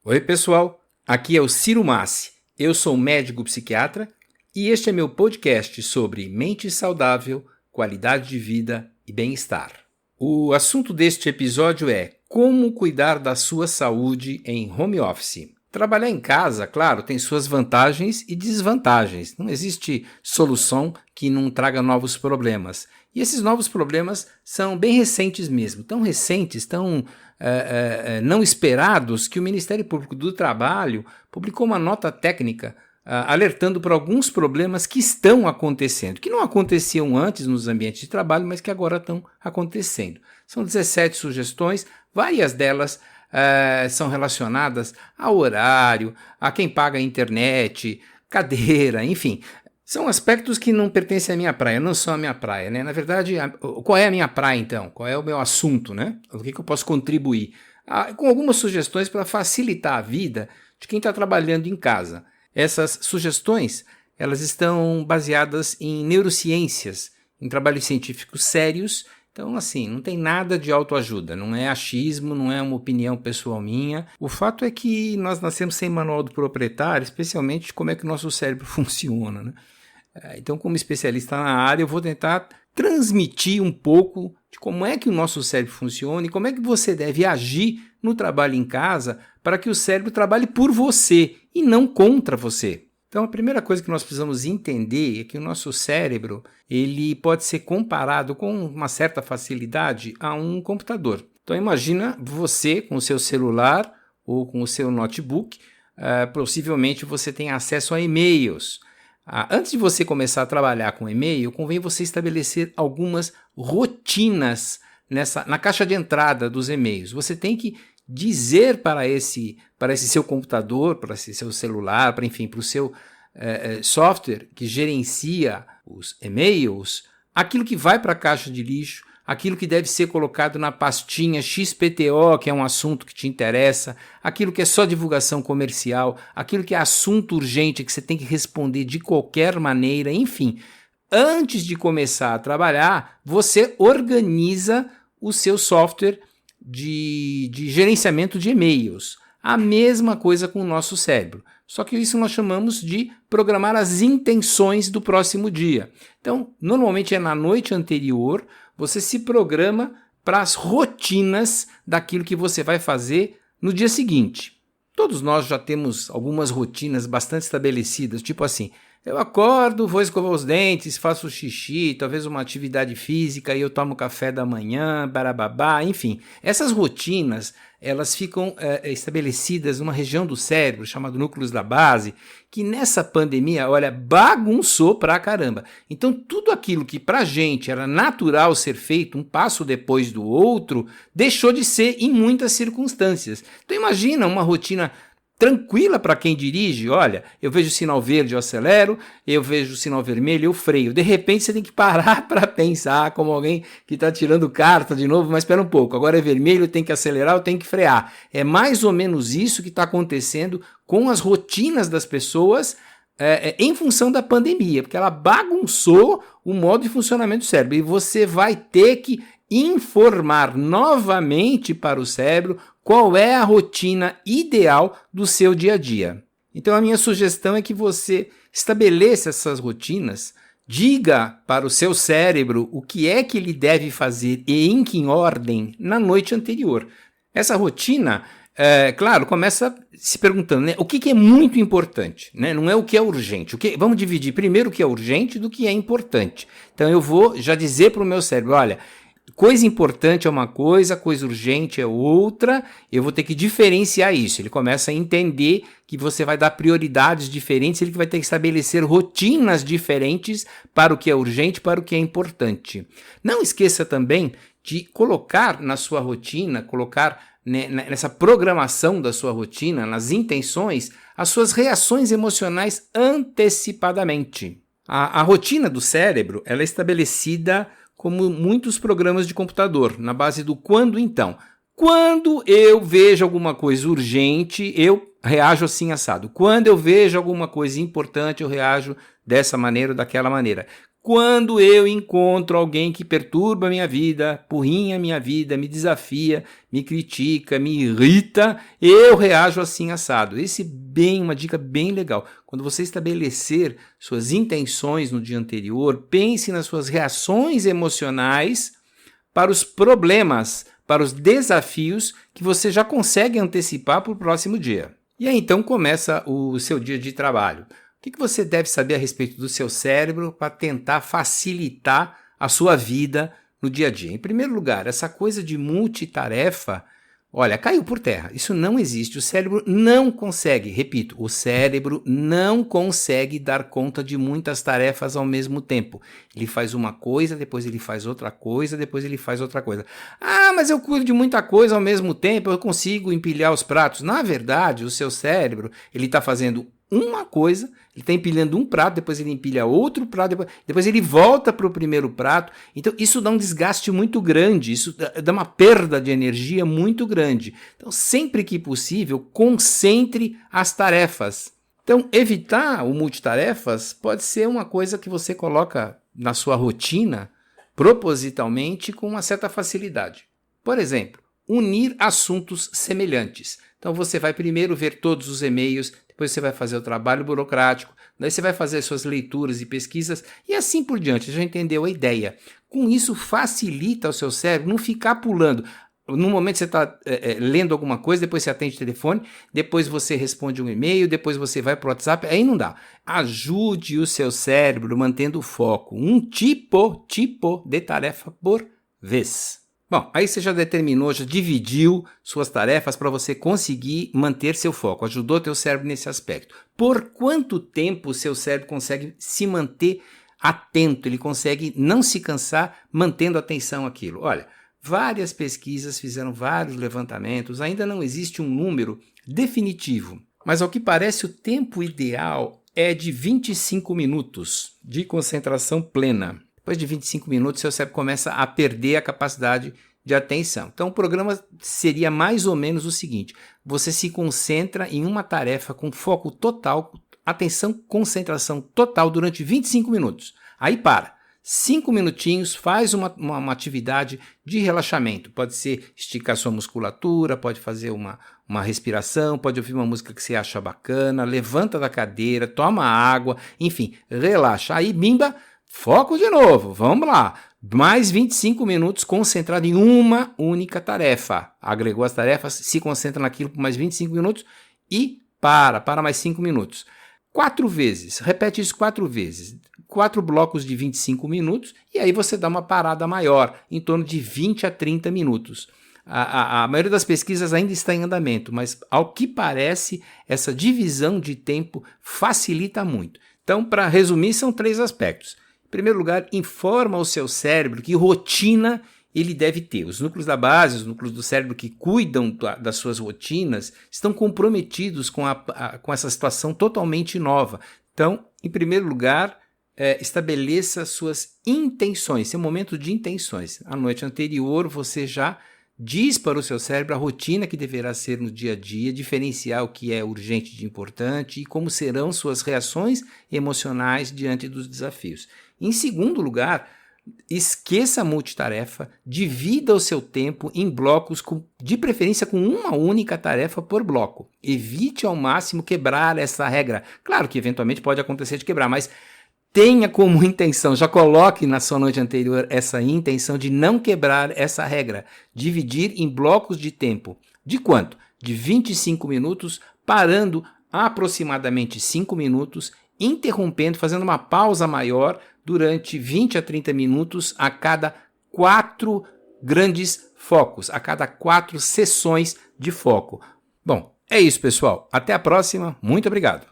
Oi, pessoal. Aqui é o Ciro Massi. Eu sou médico psiquiatra e este é meu podcast sobre mente saudável, qualidade de vida e bem-estar. O assunto deste episódio é como cuidar da sua saúde em home office. Trabalhar em casa, claro, tem suas vantagens e desvantagens. Não existe solução que não traga novos problemas. E esses novos problemas são bem recentes mesmo, tão recentes, tão não esperados, que o Ministério Público do Trabalho publicou uma nota técnica alertando para alguns problemas que estão acontecendo, que não aconteciam antes nos ambientes de trabalho, mas que agora estão acontecendo. São 17 sugestões, várias delas são relacionadas ao horário, a quem paga a internet, cadeira, enfim. São aspectos que não pertencem à minha praia, não são a minha praia, né? Na verdade, qual é a minha praia então? Qual é o meu assunto, né? O que eu posso contribuir? Com algumas sugestões para facilitar a vida de quem está trabalhando em casa. Essas sugestões, elas estão baseadas em neurociências, em trabalhos científicos sérios. Então, assim, não tem nada de autoajuda, não é achismo, não é uma opinião pessoal minha. O fato é que nós nascemos sem manual do proprietário, especialmente de como é que o nosso cérebro funciona, né? Então, como especialista na área, eu vou tentar transmitir um pouco de como é que o nosso cérebro funciona e como é que você deve agir no trabalho em casa para que o cérebro trabalhe por você e não contra você. Então, a primeira coisa que nós precisamos entender é que o nosso cérebro ele pode ser comparado com uma certa facilidade a um computador. Então, imagina você com o seu celular ou com o seu notebook, possivelmente você tem acesso a e-mails. Antes de você começar a trabalhar com e-mail, convém você estabelecer algumas rotinas na caixa de entrada dos e-mails. Você tem que dizer para esse seu computador, para esse seu celular, para o seu software que gerencia os e-mails, aquilo que vai para a caixa de lixo, aquilo que deve ser colocado na pastinha XPTO, que é um assunto que te interessa, aquilo que é só divulgação comercial, aquilo que é assunto urgente que você tem que responder de qualquer maneira, enfim. Antes de começar a trabalhar, você organiza o seu software de gerenciamento de e-mails. A mesma coisa com o nosso cérebro. Só que isso nós chamamos de programar as intenções do próximo dia. Então, normalmente é na noite anterior, você se programa para as rotinas daquilo que você vai fazer no dia seguinte. Todos nós já temos algumas rotinas bastante estabelecidas, tipo assim, eu acordo, vou escovar os dentes, faço xixi, talvez uma atividade física, e eu tomo café da manhã, barababá, enfim. Essas rotinas, elas ficam estabelecidas numa região do cérebro, chamada núcleos da base, que nessa pandemia, olha, bagunçou pra caramba. Então, tudo aquilo que pra gente era natural ser feito, um passo depois do outro, deixou de ser em muitas circunstâncias. Então, imagina uma rotina tranquila para quem dirige. Olha, eu vejo o sinal verde, eu acelero, eu vejo o sinal vermelho, eu freio. De repente você tem que parar para pensar, como alguém que está tirando carta de novo, mas espera um pouco, agora é vermelho, eu tenho que acelerar, eu tenho que frear. É mais ou menos isso que está acontecendo com as rotinas das pessoas em função da pandemia, porque ela bagunçou o modo de funcionamento do cérebro e você vai ter que informar novamente para o cérebro qual é a rotina ideal do seu dia a dia. Então a minha sugestão é que você estabeleça essas rotinas, diga para o seu cérebro o que é que ele deve fazer e em que ordem na noite anterior. Essa rotina, claro, começa se perguntando, né, o que é muito importante, né? Não é o que é urgente. Vamos dividir primeiro o que é urgente do que é importante. Então eu vou já dizer para o meu cérebro, olha, coisa importante é uma coisa urgente é outra, eu vou ter que diferenciar isso. Ele começa a entender que você vai dar prioridades diferentes, ele vai ter que estabelecer rotinas diferentes para o que é urgente, para o que é importante. Não esqueça também de colocar na sua rotina, colocar nessa programação da sua rotina, nas intenções, as suas reações emocionais antecipadamente. A rotina do cérebro ela é estabelecida como muitos programas de computador, na base do quando então. Quando eu vejo alguma coisa urgente, eu reajo assim assado. Quando eu vejo alguma coisa importante, eu reajo dessa maneira ou daquela maneira. Quando eu encontro alguém que perturba a minha vida, porrinha a minha vida, me desafia, me critica, me irrita, eu reajo assim assado. Uma dica bem legal. Quando você estabelecer suas intenções no dia anterior, pense nas suas reações emocionais para os problemas, para os desafios que você já consegue antecipar para o próximo dia. E aí então começa o seu dia de trabalho. O que você deve saber a respeito do seu cérebro para tentar facilitar a sua vida no dia a dia? Em primeiro lugar, essa coisa de multitarefa, olha, caiu por terra. Isso não existe. O cérebro não consegue, repito, o cérebro não consegue dar conta de muitas tarefas ao mesmo tempo. Ele faz uma coisa, depois ele faz outra coisa, depois ele faz outra coisa. Ah, mas eu cuido de muita coisa ao mesmo tempo, eu consigo empilhar os pratos. Na verdade, o seu cérebro, ele está fazendo uma coisa, ele está empilhando um prato, depois ele empilha outro prato, depois ele volta para o primeiro prato. Então isso dá um desgaste muito grande, isso dá uma perda de energia muito grande. Então sempre que possível, concentre as tarefas. Então evitar o multitarefas pode ser uma coisa que você coloca na sua rotina propositalmente com uma certa facilidade. Por exemplo, unir assuntos semelhantes. Então você vai primeiro ver todos os e-mails, depois você vai fazer o trabalho burocrático, daí você vai fazer suas leituras e pesquisas e assim por diante. Já entendeu a ideia? Com isso facilita o seu cérebro não ficar pulando. No momento você está lendo alguma coisa, depois você atende o telefone, depois você responde um e-mail, depois você vai para o WhatsApp, aí não dá. Ajude o seu cérebro mantendo o foco, um tipo de tarefa por vez. Bom, aí você já determinou, já dividiu suas tarefas para você conseguir manter seu foco, ajudou teu cérebro nesse aspecto. Por quanto tempo o seu cérebro consegue se manter atento, ele consegue não se cansar mantendo atenção àquilo? Olha, várias pesquisas fizeram vários levantamentos, ainda não existe um número definitivo, mas ao que parece o tempo ideal é de 25 minutos de concentração plena. Depois de 25 minutos, seu cérebro começa a perder a capacidade de atenção. Então, o programa seria mais ou menos o seguinte: você se concentra em uma tarefa com foco total, atenção, concentração total durante 25 minutos. Aí para. 5 minutinhos, faz uma atividade de relaxamento. Pode ser esticar sua musculatura, pode fazer uma respiração, pode ouvir uma música que você acha bacana, levanta da cadeira, toma água, enfim, relaxa. Aí, bimba, foco de novo, vamos lá. Mais 25 minutos concentrado em uma única tarefa. Agregou as tarefas, se concentra naquilo por mais 25 minutos e para mais 5 minutos. 4 vezes, repete isso 4 vezes. 4 blocos de 25 minutos e aí você dá uma parada maior, em torno de 20 a 30 minutos. A maioria das pesquisas ainda está em andamento, mas ao que parece, essa divisão de tempo facilita muito. Então, para resumir, são 3 aspectos. Em primeiro lugar, informa o seu cérebro que rotina ele deve ter. Os núcleos da base, os núcleos do cérebro que cuidam das suas rotinas, estão comprometidos com essa situação totalmente nova. Então, em primeiro lugar, estabeleça suas intenções, seu momento de intenções. A noite anterior, você já diz para o seu cérebro a rotina que deverá ser no dia a dia, diferenciar o que é urgente de importante e como serão suas reações emocionais diante dos desafios. Em segundo lugar, esqueça a multitarefa, divida o seu tempo em blocos, de preferência com uma única tarefa por bloco. Evite ao máximo quebrar essa regra. Claro que eventualmente pode acontecer de quebrar, mas tenha como intenção, já coloque na sua noite anterior essa intenção de não quebrar essa regra. Dividir em blocos de tempo. De quanto? De 25 minutos, parando aproximadamente 5 minutos, interrompendo, fazendo uma pausa maior durante 20 a 30 minutos a cada 4 grandes focos, a cada 4 sessões de foco. Bom, é isso, pessoal. Até a próxima. Muito obrigado.